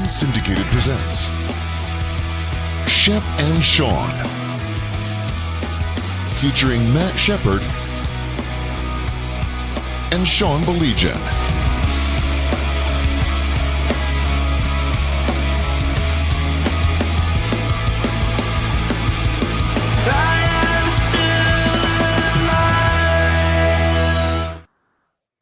Syndicated presents Shep and Sean, featuring Matt Shepard and Sean Baligian.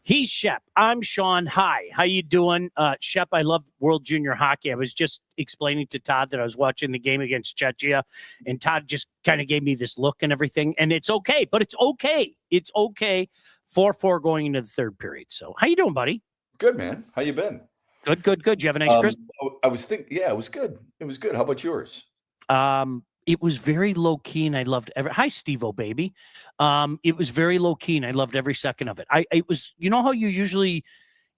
He's Shep. I'm Sean. Hi. How you doing? Shep, I love World Junior Hockey. I was just explaining to Todd that I was watching the game against Czechia, and Todd just kind of gave me this look and everything, and it's okay, but it's okay. It's okay. 4-4 going into the third period. So how you doing, buddy? Good, man. How you been? Good. You have a nice Christmas? I was thinking, yeah, it was good. It was good. How about yours? It was very low key, and I loved Hi, Steve-O, baby. It was very low key, and I loved every second of it. It was, you know how you usually,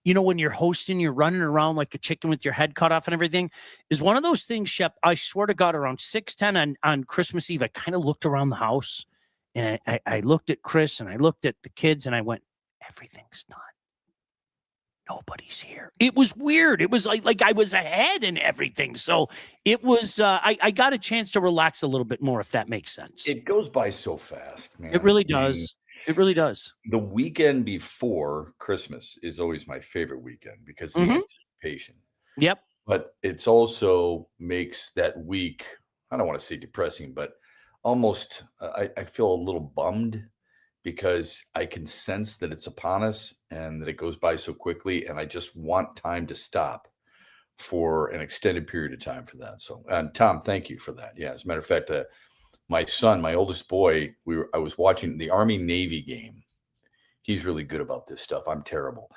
when you're hosting, you're running around like a chicken with your head cut off and everything. Is one of those things, Shep. I swear to God, around 6:10 on Christmas Eve, I kind of looked around the house, and I looked at Chris, and I looked at the kids, and I went, everything's done. Nobody's here. It was weird. It was like I was ahead in everything. So it was, I got a chance to relax a little bit more, if that makes sense. It goes by so fast, man. It really does. It really does. The weekend before Christmas is always my favorite weekend because of the anticipation. Yep. But it's also makes that week, I don't want to say depressing, but almost, I feel a little bummed because I can sense that it's upon us and that it goes by so quickly. And I just want time to stop for an extended period of time for that. So, and Tom, thank you for that. Yeah. As a matter of fact, my son, my oldest boy, I was watching the Army-Navy game. He's really good about this stuff. I'm terrible.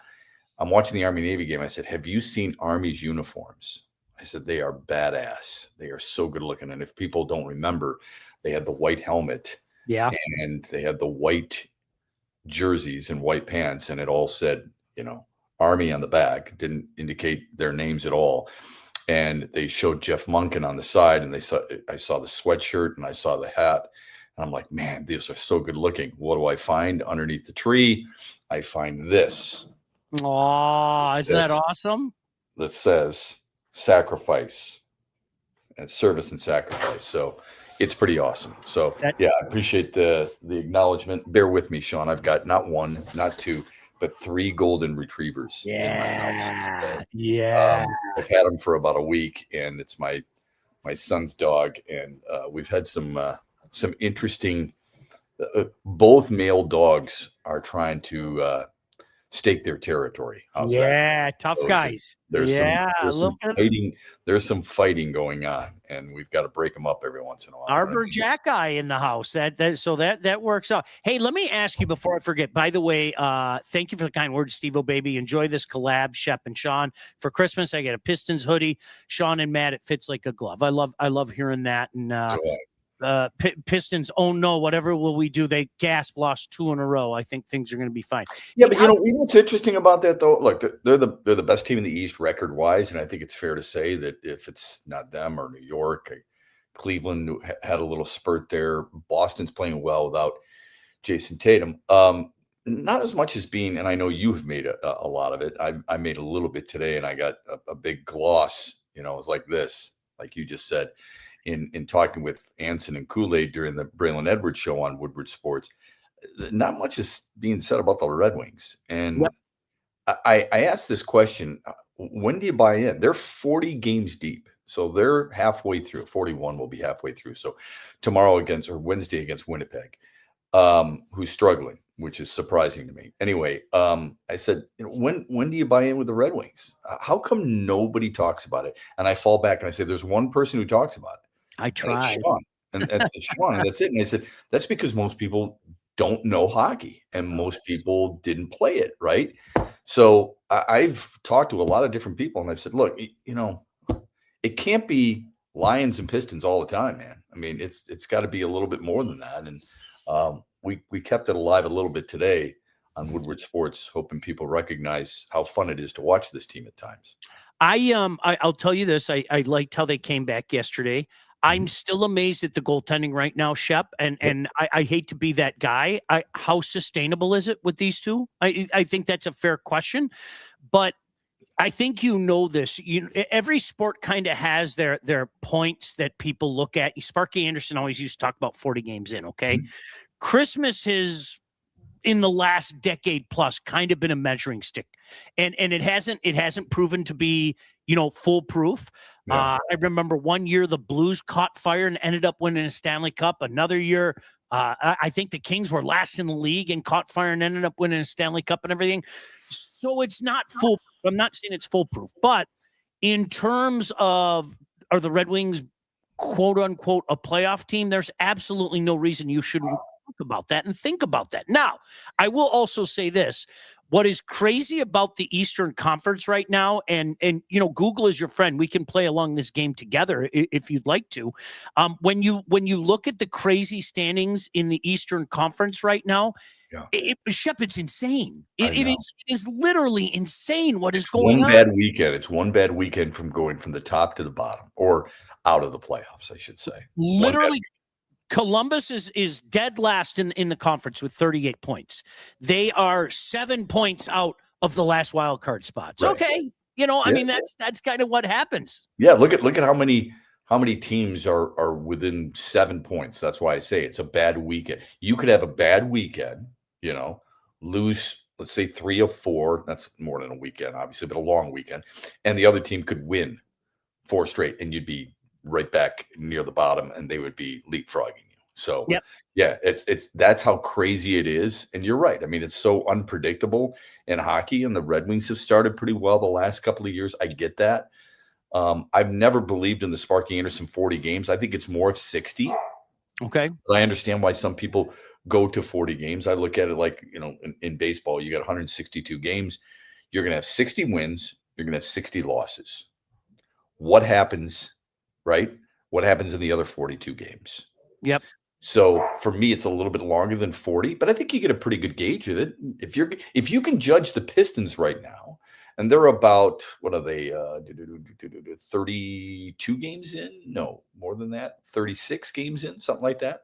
I'm watching the Army-Navy game. I said, have you seen Army's uniforms? I said, they are badass. They are so good looking. And if people don't remember, they had the white helmet. Yeah. And they had the white jerseys and white pants, and it all said, Army on the back. Didn't indicate their names at all. And they showed Jeff Munkin on the side, and I saw the sweatshirt and I saw the hat. And I'm like, man, these are so good looking. What do I find underneath the tree? I find this. Oh, isn't that awesome? That says sacrifice and service and sacrifice. So it's pretty awesome. So yeah, I appreciate the acknowledgement. Bear with me, Sean. I've got not one, not two, but 3 golden retrievers in my house. Yeah. I've had them for about a week, and it's my son's dog. And we've had some interesting. Both male dogs are trying to stake their territory. How's that? Tough guys. There's some fighting going on, and we've got to break them up every once in a while. Arbor Jack guy in the house. So that works out. Hey, let me ask you before I forget. By the way, thank you for the kind words, Steve-O, baby. Enjoy this collab, Shep and Sean. For Christmas, I get a Pistons hoodie. Sean and Matt, it fits like a glove. I love hearing that. And Pistons, oh no, whatever will we do? They lost 2 in a row. I think things are going to be fine. Yeah, but you know what's interesting about that though? Look, they're the best team in the East record wise, and I think it's fair to say that if it's not them or New York, Cleveland had a little spurt there. Boston's playing well without Jason Tatum. Not as much as being, and I know you have made a lot of it. I made a little bit today, and I got a big gloss. It was like this, like you just said. In talking with Anson and Kool-Aid during the Braylon Edwards show on Woodward Sports, not much is being said about the Red Wings. And I asked this question, when do you buy in? They're 40 games deep. So they're halfway through. 41 will be halfway through. So Wednesday against Winnipeg, who's struggling, which is surprising to me. Anyway, I said, when do you buy in with the Red Wings? How come nobody talks about it? And I fall back and I say, there's one person who talks about it. I tried. And it's Sean, and that's it. And I said, that's because most people don't know hockey and most people didn't play it, right? So I've talked to a lot of different people, and I've said, look, it can't be Lions and Pistons all the time, man. I mean, it's got to be a little bit more than that. And we kept it alive a little bit today on Woodward Sports, hoping people recognize how fun it is to watch this team at times. I'll tell you this. I liked how they came back yesterday. I'm still amazed at the goaltending right now, Shep, and I hate to be that guy. How sustainable is it with these two? I think that's a fair question, but I think this. Every sport kind of has their points that people look at. Sparky Anderson always used to talk about 40 games in. Okay, Mhm. Christmas has in the last decade plus kind of been a measuring stick, and it hasn't proven to be foolproof. Yeah. I remember one year the Blues caught fire and ended up winning a Stanley Cup. Another year, I think the Kings were last in the league and caught fire and ended up winning a Stanley Cup and everything. So it's not full. I'm not saying it's foolproof, but in terms of are the Red Wings quote unquote a playoff team, there's absolutely no reason you shouldn't talk about that and think about that. Now, I will also say this. What is crazy about the Eastern Conference right now, and Google is your friend. We can play along this game together if you'd like to. When you look at the crazy standings in the Eastern Conference right now, Shep, it's insane. It is literally insane what is going on. One bad weekend. It's one bad weekend from going from the top to the bottom, or out of the playoffs, I should say. Literally. Columbus is dead last in the conference with 38 points. They are 7 points out of the last wild card spots. Right. Okay. I mean, that's kind of what happens. Yeah. Look at how many teams are within 7 points. That's why I say it's a bad weekend. You could have a bad weekend, lose, let's say 3 of 4. That's more than a weekend, obviously, but a long weekend. And the other team could win 4 straight, and you'd be right back near the bottom, and they would be leapfrogging you. So it's that's how crazy it is. And you're right. I mean, it's so unpredictable in hockey, and the Red Wings have started pretty well the last couple of years. I get that. I've never believed in the Sparky Anderson 40 games. I think it's more of 60. Okay. But I understand why some people go to 40 games. I look at it like, in baseball, you got 162 games. You're going to have 60 wins. You're going to have 60 losses. What happens, right? What happens in the other 42 games? Yep. So for me, it's a little bit longer than 40, but I think you get a pretty good gauge of it. If you can judge the Pistons right now, and they're about, what are they, 32 games in? No, more than that, 36 games in, something like that.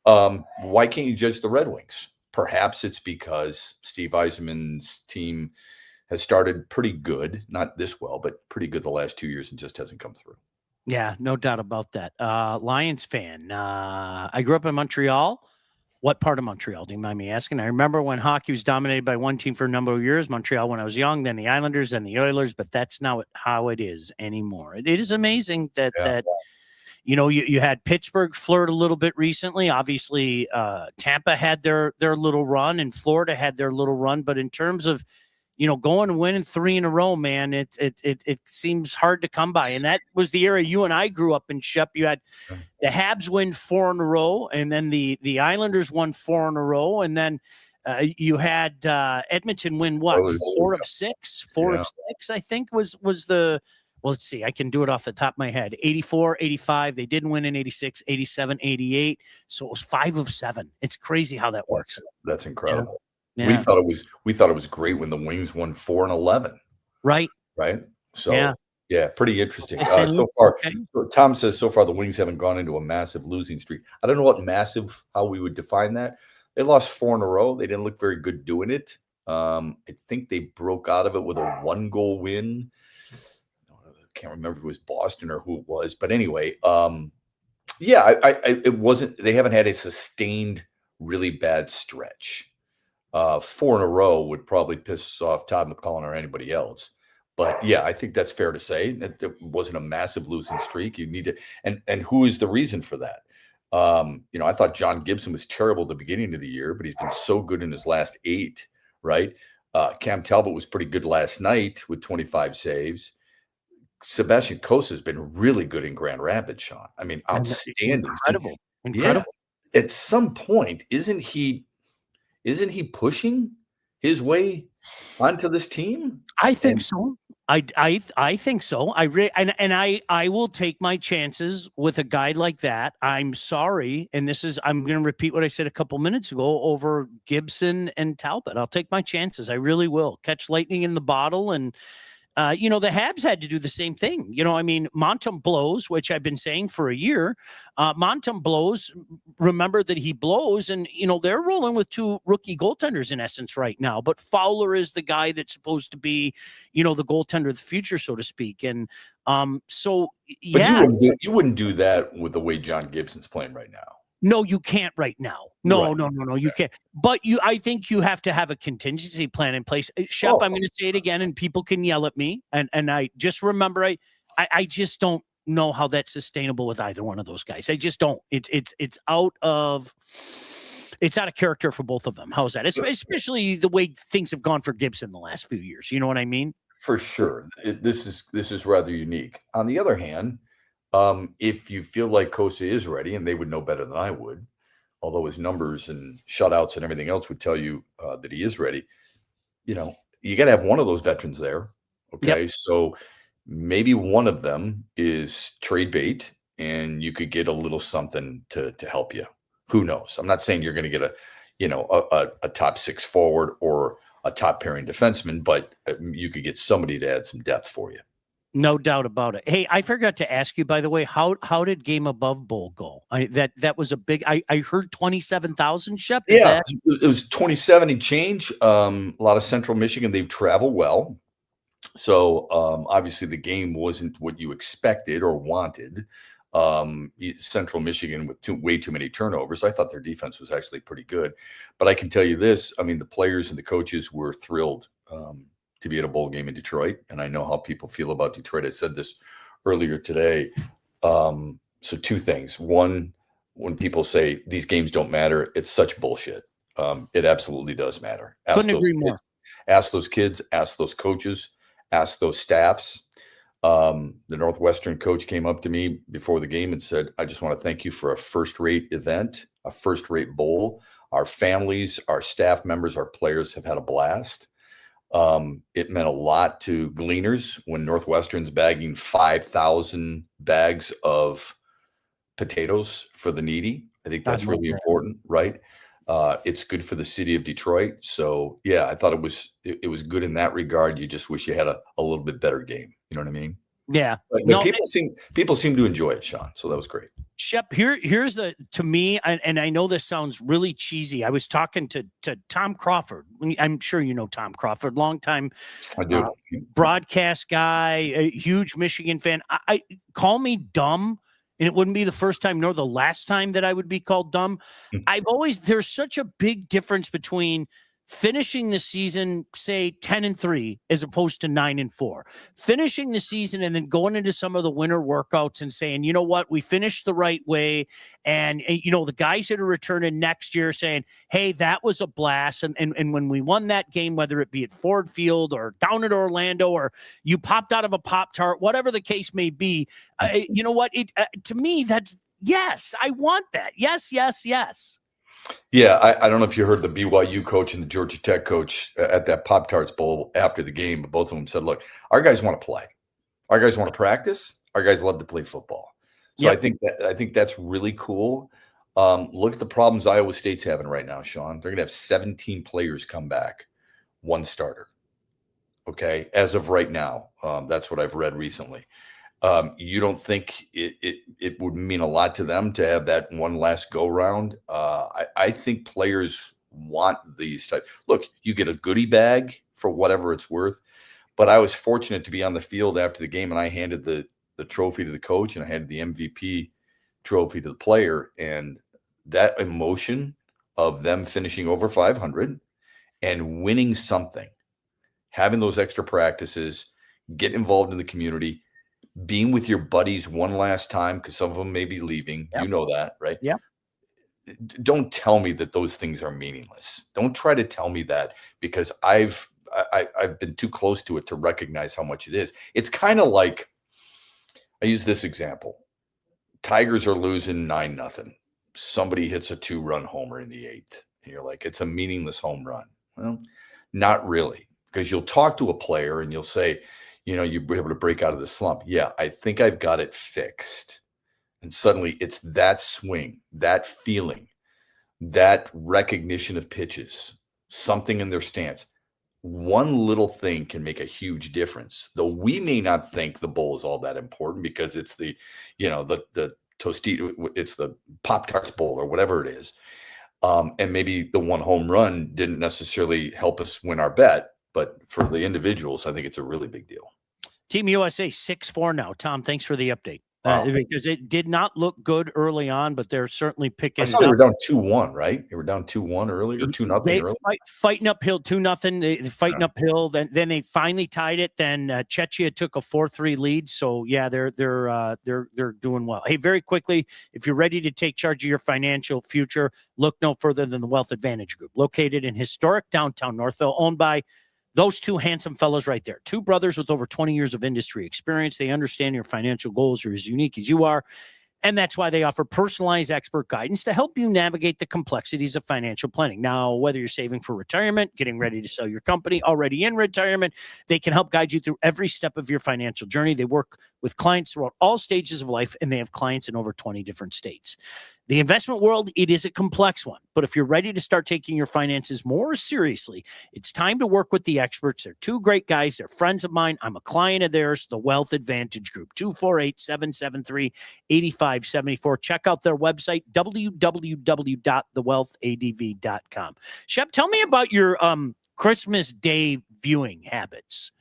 Why can't you judge the Red Wings? Perhaps it's because Steve Yzerman's team has started pretty good, not this well, but pretty good the last 2 years, and just hasn't come through. Yeah, no doubt about that. Lions fan. I grew up in Montreal. What part of Montreal? Do you mind me asking? I remember when hockey was dominated by one team for a number of years, Montreal when I was young, then the Islanders, then the Oilers, but that's not how it is anymore. It is amazing that you had Pittsburgh flirt a little bit recently. Obviously, Tampa had their little run, and Florida had their little run. But in terms of going and winning 3 in a row, man, it seems hard to come by. And that was the era you and I grew up in, Shep. You had the Habs win 4 in a row, and then the Islanders won 4 in a row, and then you had Edmonton win what? 4 of 6? 4 of 6, I think was the. Well, let's see. I can do it off the top of my head. 84, 85. They didn't win in 86, 87, 88. So it was 5 of 7. It's crazy how that works. That's incredible. Yeah. We thought it was great when the Wings won 4 and 11. Right. So pretty interesting. So far, Tom says so far the Wings haven't gone into a massive losing streak. I don't know what massive, how we would define that. They lost 4 in a row. They didn't look very good doing it. I think they broke out of it with a 1-goal win. I can't remember if it was Boston or who it was, but anyway, it wasn't. They haven't had a sustained, really bad stretch. 4 in a row would probably piss off Todd McCullough or anybody else. But yeah, I think that's fair to say that it wasn't a massive losing streak. You need to, and who is the reason for that? I thought John Gibson was terrible at the beginning of the year, but he's been so good in his last 8, right? Cam Talbot was pretty good last night with 25 saves. Sebastian Cossa has been really good in Grand Rapids, Sean. I mean, outstanding. Incredible. Yeah. At some point, isn't he pushing his way onto this team? I think so. I think so. I will take my chances with a guy like that. I'm sorry, and I'm going to repeat what I said a couple minutes ago over Gibson and Talbot. I'll take my chances. I really will catch lightning in the bottle, and The Habs had to do the same thing. I mean, Montum blows, which I've been saying for a year. Montum blows. Remember that he blows, and they're rolling with two rookie goaltenders in essence right now. But Fowler is the guy that's supposed to be, the goaltender of the future, so to speak. And so yeah, but you wouldn't do that with the way John Gibson's playing right now. No, you can't right now. No, Right. no. You can't. But I think you have to have a contingency plan in place. Shep, I'm going to say it again, and people can yell at me. And I just remember, I just don't know how that's sustainable with either one of those guys. I just don't. It's out of character for both of them. How's that? Especially the way things have gone for Gibson the last few years. You know what I mean? For sure. This is rather unique. On the other hand, if you feel like Kosa is ready, and they would know better than I would, although his numbers and shutouts and everything else would tell you that he is ready, you got to have one of those veterans there. Okay. Yep. So maybe one of them is trade bait, and you could get a little something to help you. Who knows? I'm not saying you're going to get a top six forward or a top pairing defenseman, but you could get somebody to add some depth for you. No doubt about it. Hey, I forgot to ask you, by the way, how did Game Above Bowl go? That was a big. I heard 27,000. Shep. Yeah, it was 2070 change. A lot of Central Michigan. They've traveled well, so obviously the game wasn't what you expected or wanted. Central Michigan with way too many turnovers. I thought their defense was actually pretty good, but I can tell you this: I mean, the players and the coaches were thrilled to be at a bowl game in Detroit. And I know how people feel about Detroit. I said this earlier today. So two things. One, when people say these games don't matter, it's such bullshit. It absolutely does matter. Couldn't agree more. Ask those kids, ask those coaches, ask those staffs. The Northwestern coach came up to me before the game and said, I just want to thank you for a first-rate event, a first-rate bowl. Our families, our staff members, our players have had a blast. It meant a lot to Gleaners when Northwestern's bagging 5,000 bags of potatoes for the needy. I think that's really important, right? It's good for the city of Detroit. So yeah, I thought it was good in that regard. You just wish you had a little bit better game. You know what I mean? Yeah. But people seem to enjoy it, Sean. So that was great. Shep, here's to me, and I know this sounds really cheesy. I was talking to Tom Crawford. I'm sure you know Tom Crawford, longtime broadcast guy, a huge Michigan fan. I call me dumb, and it wouldn't be the first time nor the last time that I would be called dumb. There's such a big difference between finishing the season, say 10-3, as opposed to 9-4, finishing the season and then going into some of the winter workouts and saying, you know what, we finished the right way. And the guys that are returning next year saying, hey, that was a blast. And when we won that game, whether it be at Ford Field or down at Orlando, or you popped out of a Pop-Tart, whatever the case may be, you know what, to me, that's yes, I want that. Yes. Yeah, I don't know if you heard the BYU coach and the Georgia Tech coach at that Pop-Tarts Bowl after the game, but both of them said, look, our guys want to play. Our guys want to practice. Our guys love to play football. So yep. I think that's really cool. Look at the problems Iowa State's having right now, Sean. They're going to have 17 players come back, one starter. Okay, as of right now. That's what I've read recently. You don't think it would mean a lot to them to have that one last go round? I think players want these types. Look, you get a goodie bag for whatever it's worth, but I was fortunate to be on the field after the game, and I handed the trophy to the coach, and I handed the MVP trophy to the player, and that emotion of them finishing over 500 and winning something, having those extra practices, getting involved in the community, being with your buddies one last time, because some of them may be leaving. Yep. You know that, right? Yeah. Don't tell me that those things are meaningless. Don't try to tell me that, because I've been too close to it to recognize how much it is. It's kind of like, I use this example. Tigers are losing 9-0. Somebody hits a 2-run homer in the 8th, and you're like, it's a meaningless home run. Well, not really, because you'll talk to a player and you'll say, you'll be able to break out of the slump. Yeah, I think I've got it fixed. And suddenly it's that swing, that feeling, that recognition of pitches, something in their stance. one little thing can make a huge difference. Though we may not think the bowl is all that important because it's the, the Tostito, it's the Pop-Tarts Bowl or whatever it is. And maybe the one home run didn't necessarily help us win our bet, but for the individuals, I think it's a really big deal. Team USA 6-4 now. Tom, thanks for the update. Wow. Because it did not look good early on, but they're certainly picking. I saw they were down 2-1, right? They were down 2-1 earlier, 2-0 earlier. Fighting uphill, 2-0. They fighting uphill. Then they finally tied it. Then Czechia took a 4-3 lead. So yeah, they're doing well. Hey, very quickly, if you're ready to take charge of your financial future, look no further than the Wealth Advantage Group, located in historic downtown Northville, owned by those two handsome fellows right there. Two brothers with over 20 years of industry experience. They understand your financial goals are as unique as you are. And that's why they offer personalized expert guidance to help you navigate the complexities of financial planning. Now, whether you're saving for retirement, getting ready to sell your company, already in retirement, they can help guide you through every step of your financial journey. They work with clients throughout all stages of life, and they have clients in over 20 different states. The investment world, it is a complex one, but if you're ready to start taking your finances more seriously, it's time to work with the experts. They're two great guys. They're friends of mine. I'm a client of theirs, the Wealth Advantage Group, 248-773-8574. Check out their website, www.thewealthadv.com. Shep, tell me about your Christmas Day viewing habits.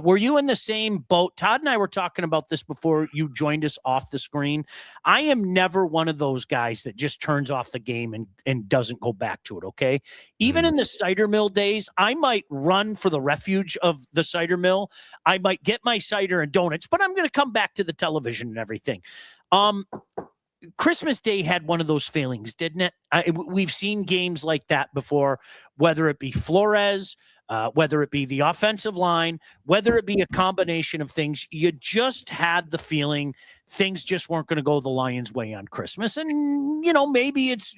Were you in the same boat? Todd and I were talking about this before you joined us off the screen. I am never one of those guys that just turns off the game and doesn't go back to it, okay? Even in the cider mill days, I might run for the refuge of the cider mill. I might get my cider and donuts, but I'm going to come back to the television and everything. Christmas Day had one of those failings, didn't it? We've seen games like that before, whether it be Flores, whether it be the offensive line, whether it be a combination of things. You just had the feeling things just weren't going to go the Lions' way on Christmas. And, maybe it's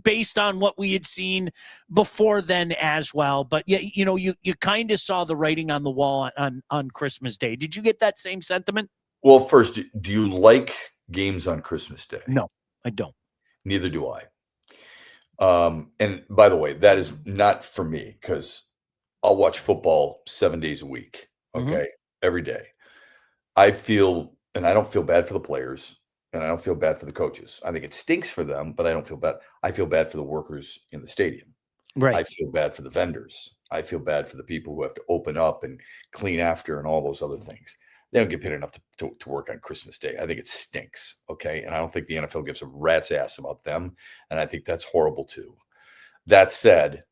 based on what we had seen before then as well. But, yeah, you kind of saw the writing on the wall on Christmas Day. Did you get that same sentiment? Well, first, do you like games on Christmas Day? No, I don't. Neither do I. And by the way, that is not for me because I'll watch football 7 days a week. Okay. Every day. I don't feel bad for the players and I don't feel bad for the coaches. I think it stinks for them, but I don't feel bad. I feel bad for the workers in the stadium. Right. I feel bad for the vendors. I feel bad for the people who have to open up and clean after and all those other things. They don't get paid enough to work on Christmas Day. I think it stinks. Okay. And I don't think the NFL gives a rat's ass about them. And I think that's horrible too. That said,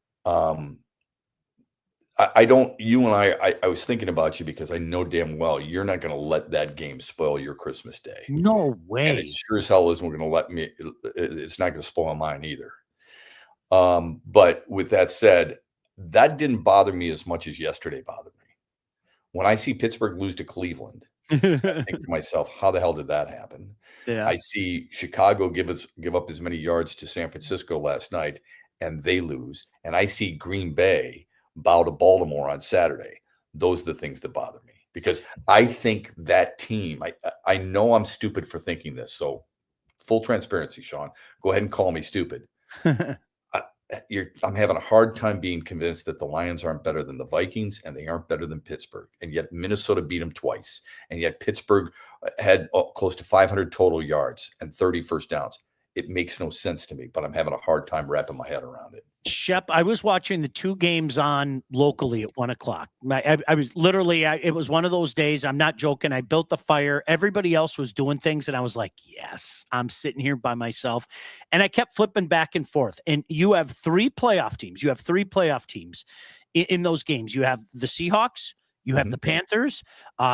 I don't, you and I was thinking about you because I know damn well you're not going to let that game spoil your Christmas Day. No way. And it sure as hell isn't going to let me, it's not going to spoil mine either. But with that said, that didn't bother me as much as yesterday bothered me. When I see Pittsburgh lose to Cleveland, I think to myself, how the hell did that happen? Yeah. I see Chicago give up as many yards to San Francisco last night, and they lose. And I see Green Bay bow to Baltimore on Saturday. Those are the things that bother me because I think that team, I know I'm stupid for thinking this. So full transparency, Sean, go ahead and call me stupid. I'm having a hard time being convinced that the Lions aren't better than the Vikings and they aren't better than Pittsburgh. And yet Minnesota beat them twice. And yet Pittsburgh had close to 500 total yards and 30 first downs. It makes no sense to me, but I'm having a hard time wrapping my head around it. Shep, I was watching the two games on locally at 1:00. I was literally, it was one of those days. I'm not joking. I built the fire. Everybody else was doing things. And I was like, yes, I'm sitting here by myself. And I kept flipping back and forth. And you have three playoff teams. You have three playoff teams in those games. You have the Seahawks, you have the Panthers,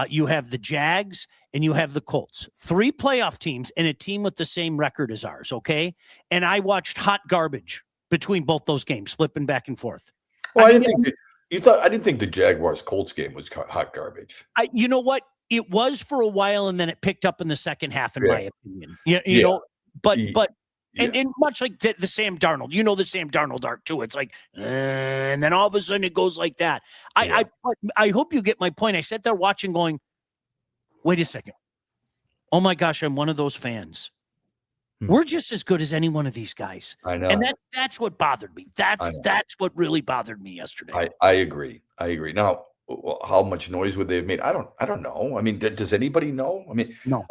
you have the Jags, and you have the Colts. Three playoff teams and a team with the same record as ours, okay? And I watched hot garbage between both those games, flipping back and forth. Well, I didn't think the Jaguars Colts game was hot garbage. You know what? It was for a while, and then it picked up in the second half, in my opinion. You know, but and much like the Sam Darnold, the Sam Darnold arc too. It's like, and then all of a sudden it goes like that. I hope you get my point. I sat there watching, going, wait a second. Oh my gosh, I'm one of those fans We're just as good as any one of these guys. I know. And that's what bothered me. That's what really bothered me yesterday. I agree. Now, how much noise would they have made? I don't know. I mean, does anybody know? I mean, No.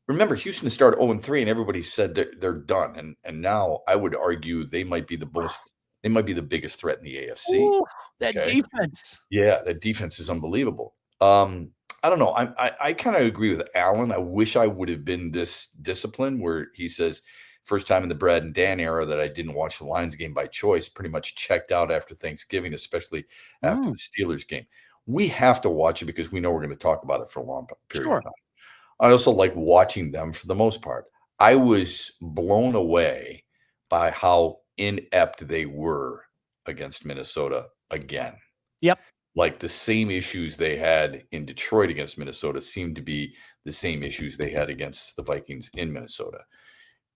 Remember, Houston started 0-3, and everybody said they're done. And now I would argue they might be the biggest threat in the AFC. Ooh, that defense. Yeah, that defense is unbelievable. I don't know. I kind of agree with Alan. I wish I would have been this disciplined where he says, first time in the Brad and Dan era that I didn't watch the Lions game by choice, pretty much checked out after Thanksgiving, especially after the Steelers game. We have to watch it because we know we're going to talk about it for a long period of time. I also like watching them for the most part. I was blown away by how inept they were against Minnesota again. Yep. Like the same issues they had in Detroit against Minnesota seemed to be the same issues they had against the Vikings in Minnesota.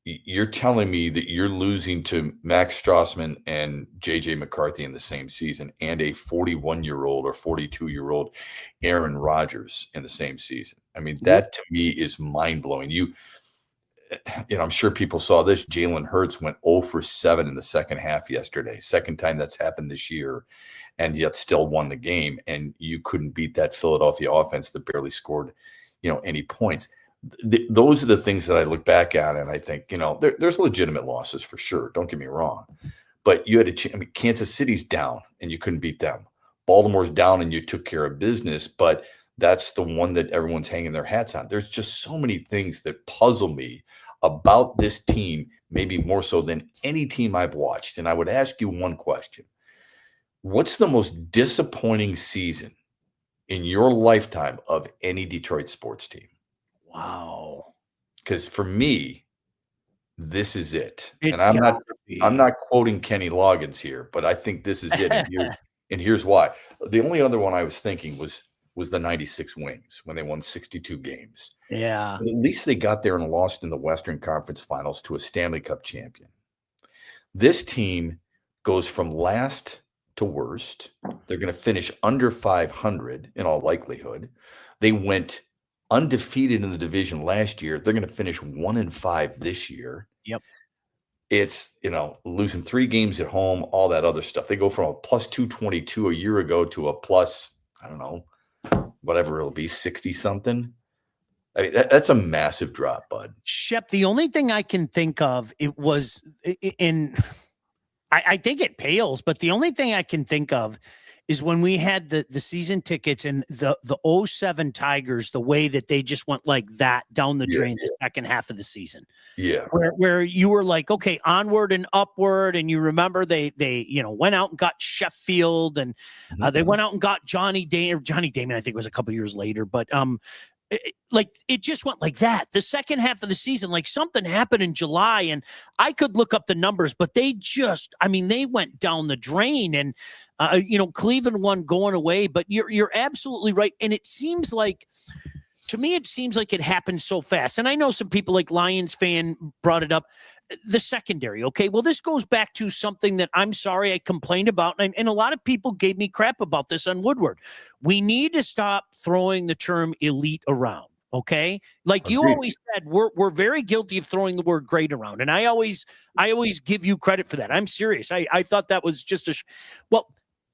You're telling me that you're losing to Max Strausman and J.J. McCarthy in the same season and a 41-year-old or 42-year-old Aaron Rodgers in the same season. I mean, that to me is mind-blowing. I'm sure people saw this. Jalen Hurts went 0 for 7 in the second half yesterday. Second time that's happened this year, and yet still won the game. And you couldn't beat that Philadelphia offense that barely scored, any points. Those are the things that I look back at and I think, there's legitimate losses for sure. Don't get me wrong. But you had Kansas City's down and you couldn't beat them. Baltimore's down and you took care of business, but that's the one that everyone's hanging their hats on. There's just so many things that puzzle me about this team, maybe more so than any team I've watched. And I would ask you one question. What's the most disappointing season in your lifetime of any Detroit sports team? Wow. Because for me, this is it. It's and I'm not quoting Kenny Loggins here, but I think this is it. And here's why. The only other one I was thinking was the 96 Wings when they won 62 games. Yeah. But at least they got there and lost in the Western Conference Finals to a Stanley Cup champion. This team goes from last to worst. They're going to finish under 500 in all likelihood. They went undefeated in the division last year. They're going to finish 1-5 this year. Yep. It's, losing 3 games at home, all that other stuff. They go from a plus 222 a year ago to a plus, I don't know, whatever it'll be, 60 something. I mean, that's a massive drop, bud. Shep, the only thing I can think of, I think it pales, but the only thing I can think of is when we had the season tickets and the 07 Tigers, the way that they just went like that down the drain the second half of the season. Yeah. Where you were like, okay, onward and upward. And you remember they went out and got Sheffield and they went out and got Johnny Damon, I think it was a couple years later, but it just went like that. The second half of the season, like something happened in July, and I could look up the numbers, but they went down the drain. And Cleveland won going away. But you're absolutely right, and it seems like. To me, it seems like it happened so fast. And I know some people like Lions fan brought it up. The secondary, okay? Well, this goes back to something that I'm sorry I complained about. And a lot of people gave me crap about this on Woodward. We need to stop throwing the term elite around, okay? Like you always said, we're very guilty of throwing the word great around. And I always give you credit for that. I'm serious. I thought that was just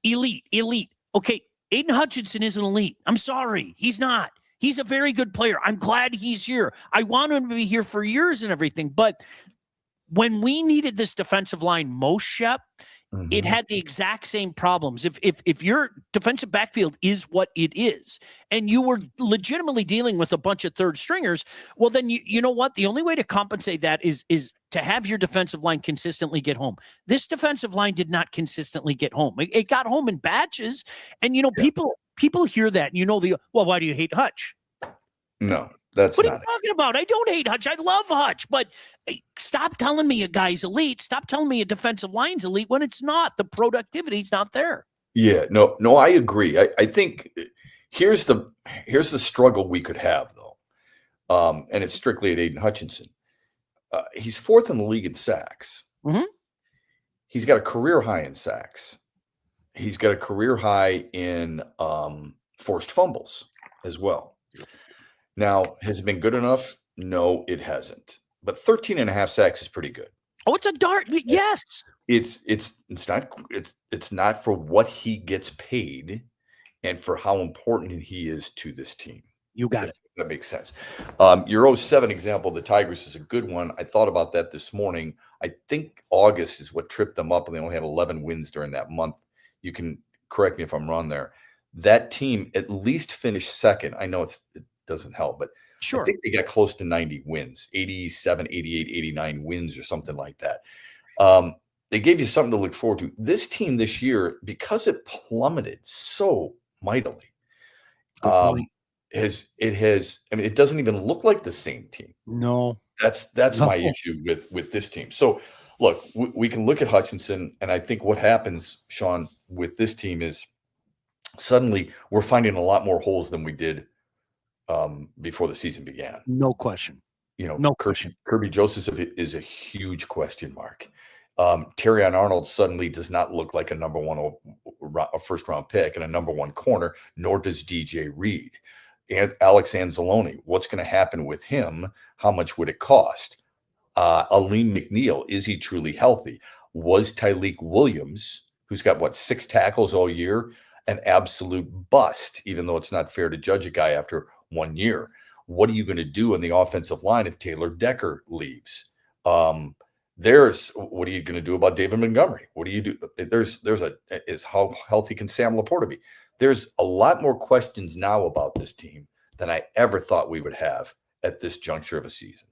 elite. Okay, Aiden Hutchinson isn't elite. I'm sorry. He's not. He's a very good player. I'm glad he's here. I want him to be here for years and everything. But when we needed this defensive line most, Shep, it had the exact same problems. If your defensive backfield is what it is, and you were legitimately dealing with a bunch of third stringers, well, then you know what? The only way to compensate that is to have your defensive line consistently get home. This defensive line did not consistently get home. It got home in batches, and people hear that, why do you hate Hutch? No, that's what not are you talking about? I don't hate Hutch. I love Hutch, but stop telling me a guy's elite. Stop telling me a defensive line's elite when it's not. The productivity's not there. Yeah, no, I agree. I think here's the struggle we could have though, and it's strictly at Aiden Hutchinson. He's 4th in the league in sacks. Mm-hmm. He's got a career high in sacks. He's got a career high in forced fumbles as well. Now, has it been good enough? No, it hasn't. but 13 and a half sacks is pretty good. Oh, it's a dart. Yes. It's not for what he gets paid and for how important he is to this team. You got it. That makes sense. Your 07 example, the Tigers, is a good one. I thought about that this morning. I think August is what tripped them up, and they only had 11 wins during that month. You can correct me if I'm wrong there. That team at least finished second. I know it doesn't help, but Sure. I think they got close to 90 wins, 87, 88, 89 wins or something like that. They gave you something to look forward to. This team this year, because it plummeted so mightily, it doesn't even look like the same team. No. That's my issue with this team. So look, we can look at Hutchinson, and I think what happens, Sean, with this team is suddenly we're finding a lot more holes than we did before the season began. No question. No question. Kirby Joseph is a huge question mark. Terrion Arnold suddenly does not look like a first-round pick and a number one corner, nor does DJ Reed. And Alex Anzalone, what's going to happen with him? How much would it cost? Aleem McNeil, is he truly healthy? Was Tyleek Williams, who's got, 6 tackles all year, an absolute bust, even though it's not fair to judge a guy after 1 year? What are you going to do in the offensive line if Taylor Decker leaves? What are you going to do about David Montgomery? What do you do? Is how healthy can Sam Laporta be? There's a lot more questions now about this team than I ever thought we would have at this juncture of a season.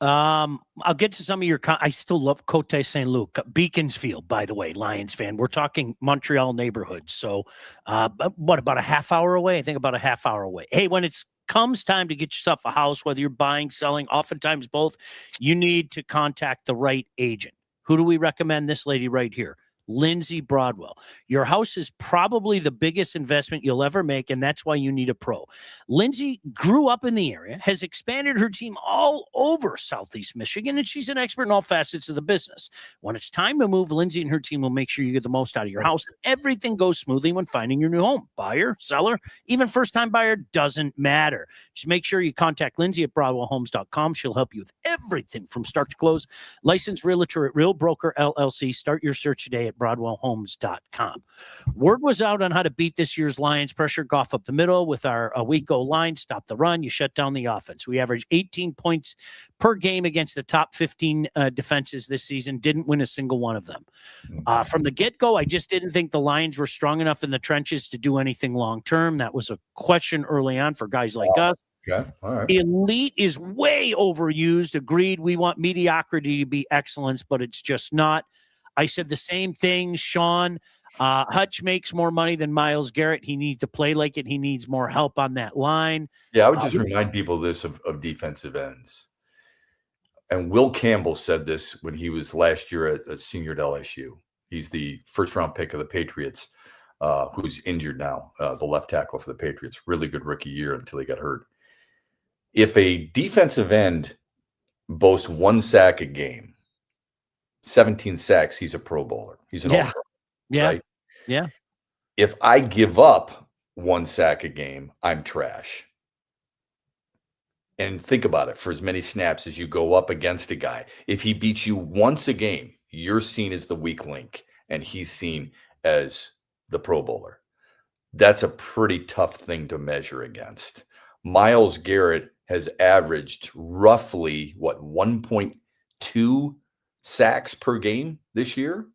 I'll get to some of your. I still love Côte Saint-Luc, Beaconsfield, by the way, Lions fan. We're talking Montreal neighborhood. So, about a half hour away? I think about a half hour away. Hey, when it's comes time to get yourself a house, whether you're buying, selling, oftentimes both, you need to contact the right agent. Who do we recommend? This lady right here, Lindsay Broadwell. Your house is probably the biggest investment you'll ever make, and that's why you need a pro. Lindsay grew up in the area, has expanded her team all over Southeast Michigan, and she's an expert in all facets of the business. When it's time to move, Lindsay and her team will make sure you get the most out of your house. Everything goes smoothly when finding your new home. Buyer, seller, even first-time buyer, doesn't matter. Just make sure you contact Lindsay at BroadwellHomes.com. She'll help you with everything from start to close. Licensed realtor at Real Broker LLC. Start your search today at BroadwellHomes.com. Word was out on how to beat this year's Lions. Pressure Goff up the middle with our weak line. Stop the run. You shut down the offense. We averaged 18 points per game against the top 15 defenses this season. Didn't win a single one of them. From the get-go, I just didn't think the Lions were strong enough in the trenches to do anything long-term. That was a question early on for guys like us. Okay. All right. Elite is way overused. Agreed. We want mediocrity to be excellence, but it's just not. I said the same thing, Sean. Hutch makes more money than Myles Garrett. He needs to play like it. He needs more help on that line. Yeah, I would just remind people this of defensive ends. And Will Campbell said this when he was last year a senior at LSU. He's the first-round pick of the Patriots, who's injured now, the left tackle for the Patriots. Really good rookie year until he got hurt. If a defensive end boasts 1 sack a game, 17 sacks, he's a Pro Bowler. He's an all-pro. Yeah. Right? Yeah. If I give up 1 sack a game, I'm trash. And think about it. For as many snaps as you go up against a guy, if he beats you once a game, you're seen as the weak link, and he's seen as the Pro Bowler. That's a pretty tough thing to measure against. Myles Garrett has averaged roughly, 1.2 sacks per game this year.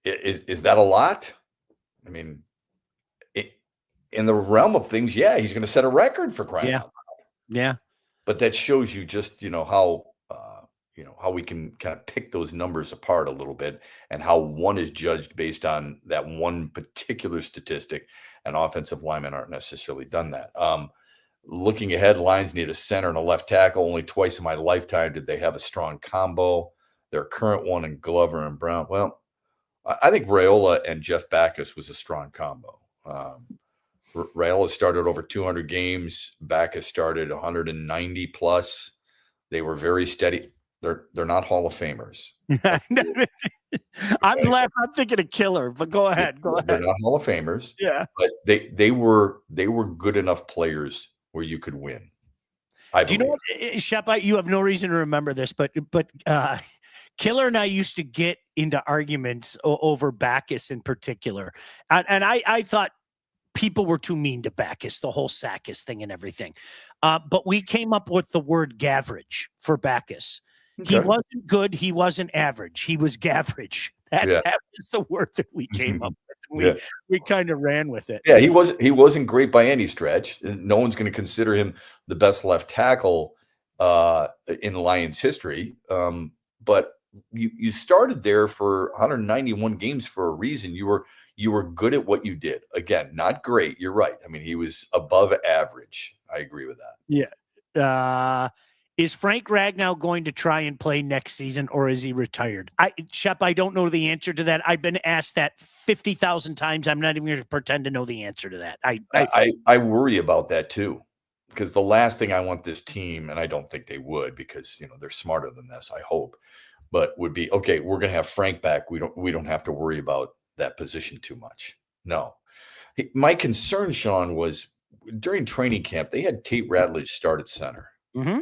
Is that a lot? I mean, in the realm of things, yeah, he's going to set a record for crying out loud. Yeah. But that shows you just, how we can kind of pick those numbers apart a little bit and how one is judged based on that one particular statistic, and offensive linemen aren't necessarily done that. Looking ahead, Lions need a center and a left tackle. Only twice in my lifetime did they have a strong combo. Their current one in Glover and Brown. Well, I think Raiola and Jeff Backus was a strong combo. Raiola started over 200 games. Backus started 190 plus. They were very steady. They're not Hall of Famers. I'm thinking of killer, but go ahead. They're not Hall of Famers. Yeah. But they were good enough players where you could win. I Do you know believe. what, Shep? You have no reason to remember this, but Killer and I used to get into arguments over Backus in particular, and I thought people were too mean to Backus, the whole Sakis thing and everything. But we came up with the word gavrage for Backus. He Okay. wasn't good. He wasn't average. He was gavrage. That was the word that we came up with. We kind of ran with it. Yeah, he wasn't great by any stretch. No one's going to consider him the best left tackle in Lions history. But you started there for 191 games for a reason. You were good at what you did. Again, not great. You're right. I mean, he was above average. I agree with that. Yeah. Is Frank Ragnow going to try and play next season, or is he retired? Shep, I don't know the answer to that. I've been asked that 50,000 times. I'm not even going to pretend to know the answer to that. I worry about that too, because the last thing I want this team, and I don't think they would, because they're smarter than this, I hope, but would be, okay, we're going to have Frank back. We don't have to worry about that position too much. No. My concern, Sean, was during training camp, they had Tate Ratledge start at center. Mm-hmm.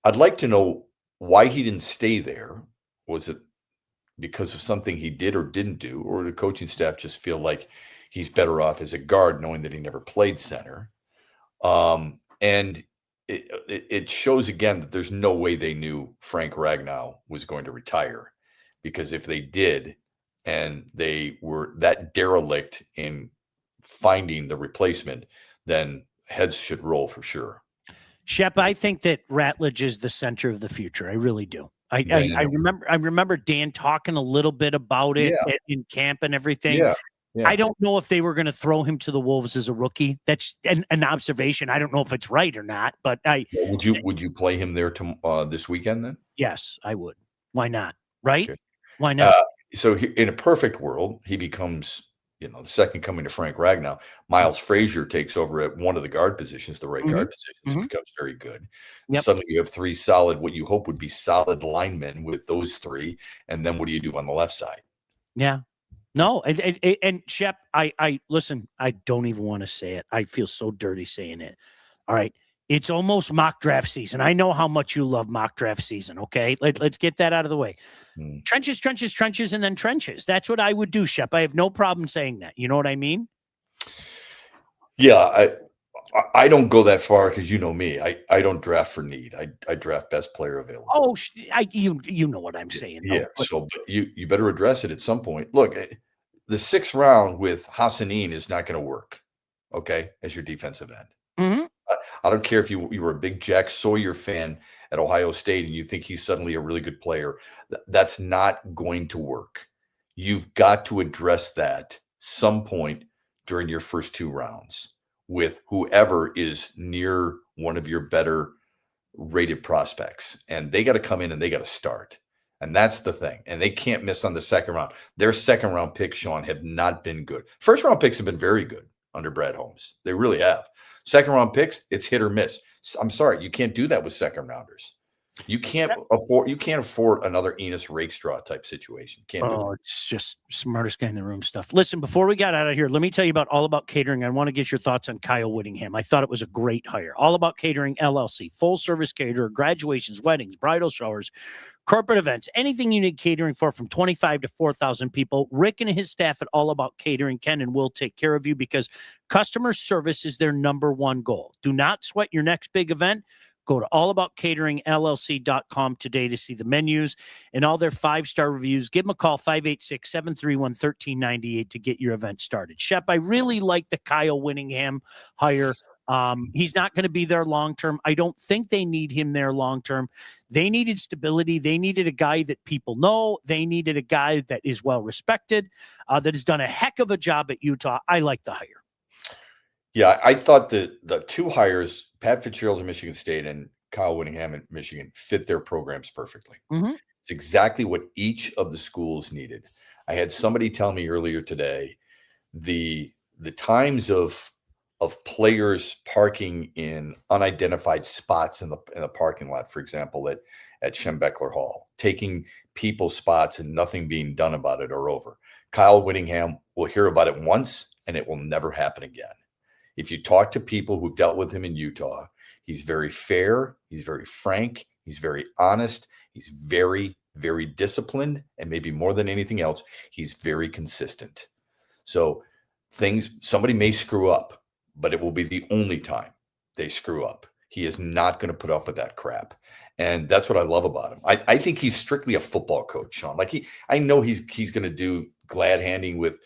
I'd like to know why he didn't stay there. Was it because of something he did or didn't do, or the coaching staff just feel like he's better off as a guard, knowing that he never played center? And it shows again that there's no way they knew Frank Ragnow was going to retire, because if they did, and they were that derelict in finding the replacement, then heads should roll for sure. Shep, I think that Ratledge is the center of the future. I really do. I remember Dan talking a little bit about it in camp and everything. Yeah. I don't know if they were going to throw him to the Wolves as a rookie. That's an observation. I don't know if it's right or not, but would you play him there this weekend then? Yes, I would. Why not? Right? Okay. Why not? So in a perfect world, he becomes the second coming to Frank Ragnow. Miles Frazier takes over at one of the guard positions, the right guard positions, and becomes very good. And suddenly you have three solid, what you hope would be solid linemen with those three. And then what do you do on the left side? Yeah. No. And Shep, I listen, I don't even want to say it. I feel so dirty saying it. All right. It's almost mock draft season. I know how much you love mock draft season. Okay. Let's get that out of the way. Trenches, trenches, trenches, and then trenches. That's what I would do, Shep. I have no problem saying that. You know what I mean? Yeah. I don't go that far, because you know me. I don't draft for need. I draft best player available. Oh, you know what I'm saying. Yeah. So you better address it at some point. Look, the 6th round with Hassanin is not going to work. Okay, as your defensive end. Mm-hmm. I don't care if you were a big Jack Sawyer fan at Ohio State and you think he's suddenly a really good player. That's not going to work. You've got to address that some point during your first 2 rounds with whoever is near one of your better rated prospects. And they got to come in and they got to start. And that's the thing. And they can't miss on the 2nd round. Their 2nd round picks, Sean, have not been good. 1st round picks have been very good under Brad Holmes. They really have. 2nd round picks, it's hit or miss. I'm sorry, you can't do that with 2nd rounders. You can't afford another Enos Rakestraw type situation. Can't do it. It's just smartest guy in the room stuff. Listen, before we got out of here, let me tell you about All About Catering. I want to get your thoughts on Kyle Whittingham. I thought it was a great hire. All About Catering LLC, full service caterer, graduations, weddings, bridal showers, corporate events, anything you need catering for, from 25 to 4,000 people. Rick and his staff at All About Catering can and will take care of you, because customer service is their #1 goal. Do not sweat your next big event. Go to allaboutcateringllc.com today to see the menus and all their 5-star reviews. Give them a call, 586-731-1398, to get your event started. Shep, I really like the Kyle Whittingham hire. He's not going to be there long-term. I don't think they need him there long-term. They needed stability. They needed a guy that people know. They needed a guy that is well-respected, that has done a heck of a job at Utah. I like the hire. Yeah, I thought that the 2 hires, Pat Fitzgerald at Michigan State and Kyle Whittingham at Michigan, fit their programs perfectly. It's exactly what each of the schools needed. I had somebody tell me earlier today the times of players parking in unidentified spots in the parking lot, for example, at Schembechler Hall, taking people's spots and nothing being done about it, are over. Kyle Whittingham will hear about it once, and it will never happen again. If you talk to people who've dealt with him in Utah, He's very fair. He's very frank. He's very honest. He's very, very disciplined. And maybe more than anything else, he's very consistent. So somebody may screw up, but it will be the only time they screw up. He is not going to put up with that crap. And that's what I love about him. I think he's strictly a football coach, Sean. Like I know he's going to do glad handing with,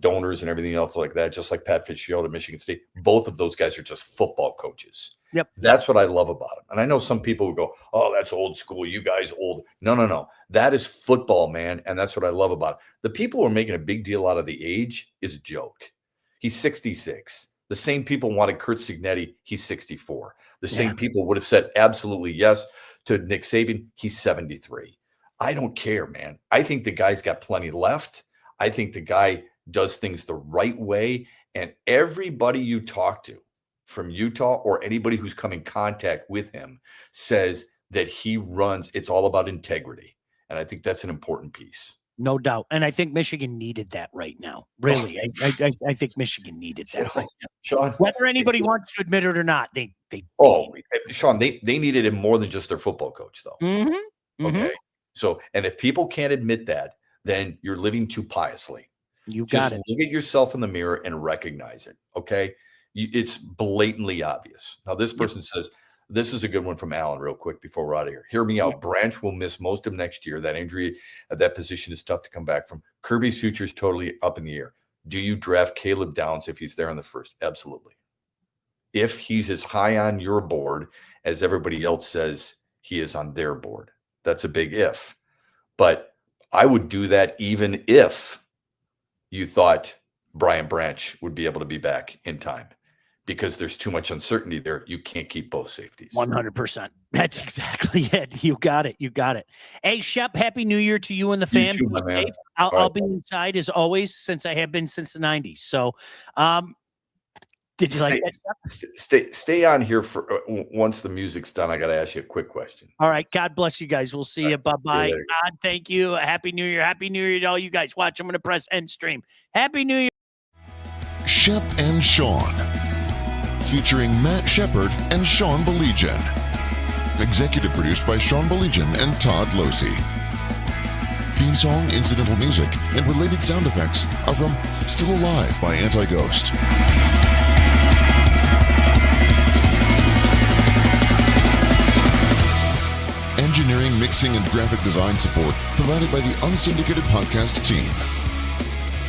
donors and everything else like that, just like Pat Fitzgerald at Michigan State. Both of those guys are just football coaches. Yep. That's what I love about him. And I know some people would go, oh, that's old school. You guys old. No. That is football, man. And that's what I love about it. The people who are making a big deal out of the age is a joke. He's 66. The same people wanted Kurt Signetti. He's 64. The same people would have said absolutely yes to Nick Saban. He's 73. I don't care, man. I think the guy's got plenty left. I think the guy does things the right way. And everybody you talk to from Utah or anybody who's come in contact with him says that it's all about integrity. And I think that's an important piece. No doubt. And I think Michigan needed that right now. Really. I think Michigan needed that right now. Sean, whether anybody wants to admit it or not, they Sean, they needed him more than just their football coach, though. Mm-hmm. Okay. So, and if people can't admit that, then you're living too piously. You got it. Look at yourself in the mirror and recognize it. Okay. It's blatantly obvious. Now, this person says, this is a good one from Alan, real quick before we're out of here. Hear me out. Branch will miss most of next year. That injury at that position is tough to come back from. Kirby's future is totally up in the air. Do you draft Caleb Downs if he's there on the first? Absolutely. If he's as high on your board as everybody else says he is on their board, that's a big if. But I would do that even if you thought Brian Branch would be able to be back in time. Because there's too much uncertainty there. You can't keep both safeties. 100%. That's exactly it. You got it. Hey, Shep, Happy New Year to you and the fam. You too, my man. I'll be inside as always, since I have been since the 90s. So, did you like that? Stay on here for once the music's done. I got to ask you a quick question. All right. God bless you guys. We'll see you. Bye-bye. God, thank you. Happy New Year. Happy New Year to all you guys. Watch. I'm going to press end stream. Happy New Year. Shep and Sean, featuring Matt Shepard and Sean Baligian. Executive produced by Sean Baligian and Todd Losey. Theme song, incidental music, and related sound effects are from Still Alive by Anti-Ghost. Engineering, mixing, and graphic design support provided by the Unsyndicated Podcast team.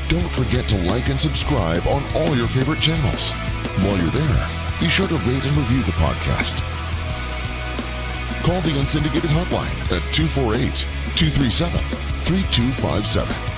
Don't forget to like and subscribe on all your favorite channels. While you're there, be sure to rate and review the podcast. Call the Unsyndicated hotline at 248-237-3257.